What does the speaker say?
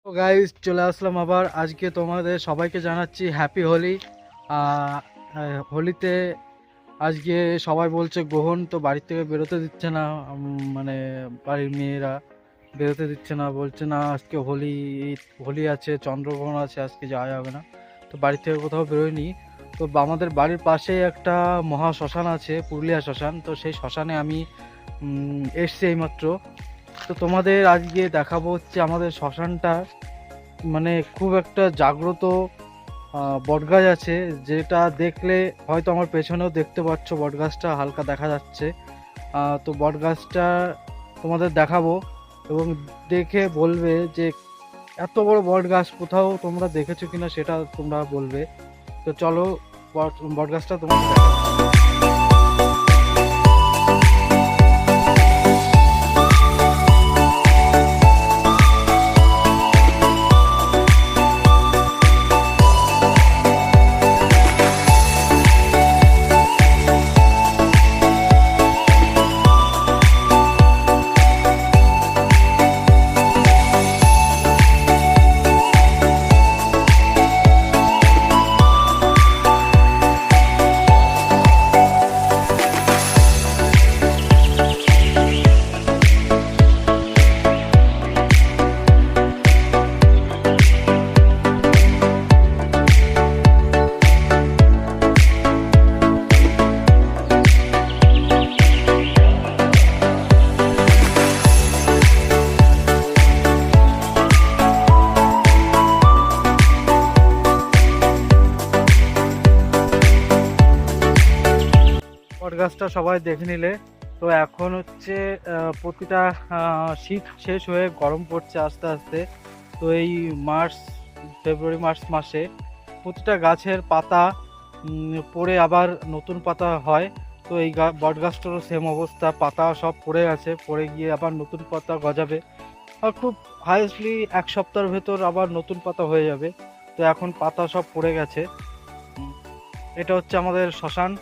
তো গাইস চলে আসলাম আবার আজকে তোমাদের সবাইকে জানাচ্ছি হ্যাপি হোলি। হোলিতে আজকে সবাই বলছে গ্রহণ, তো বাড়ি থেকে বেরোতে দিচ্ছে না। মানে বাড়ির মেয়েরা বেরোতে দিচ্ছে না, বলছে না আজকে হোলি, হোলি আছে, চন্দ্রগ্রহণ আছে, আজকে যাওয়া যাবে না। তো বাড়ি থেকে কোথাও বেরোয়নি। তো আমাদের বাড়ির পাশেই একটা মহা শ্মশান আছে, পুরুলিয়া শ্মশান। তো সেই শ্মশানে আমি এসছি এইমাত্র। তো তোমাদের আজকে দেখাবো হচ্ছে আমাদের শ্মশানটা, মানে খুব একটা জাগ্রত বটগাছ আছে, যেটা দেখলে হয়তো আমার পেছনেও দেখতে পাচ্ছ বটগাছটা হালকা দেখা যাচ্ছে। তো বটগাছটা তোমাদের দেখাবো এবং দেখে বলবে যে এত বড় বটগাছ কোথাও তোমরা দেখেছো কিনা, সেটা তোমরা বলবে। তো চলো বটগাছটা তোমাদের দেখাচ্ছি। পডকাস্টটা সবাই দেখে নিলে। তো এখন হচ্ছে প্রতিটা শীত শেষ হয়ে গরম পড়ছে আস্তে আস্তে। তো এই মার্চ, ফেব্রুয়ারি মার্চ মাসে প্রতিটা গাছের পাতা পড়ে আবার নতুন পাতা হয়। তো এই বট গাছটারও সেম অবস্থা, পাতা সব পড়ে গেছে, পড়ে গিয়ে আবার নতুন পাতা গজাবে। আর খুব হাইয়েস্টলি 1 সপ্তাহের ভেতর আবার নতুন পাতা হয়ে যাবে। তো এখন পাতা সব পড়ে গেছে। এটা হচ্ছে আমাদের শ্মশান।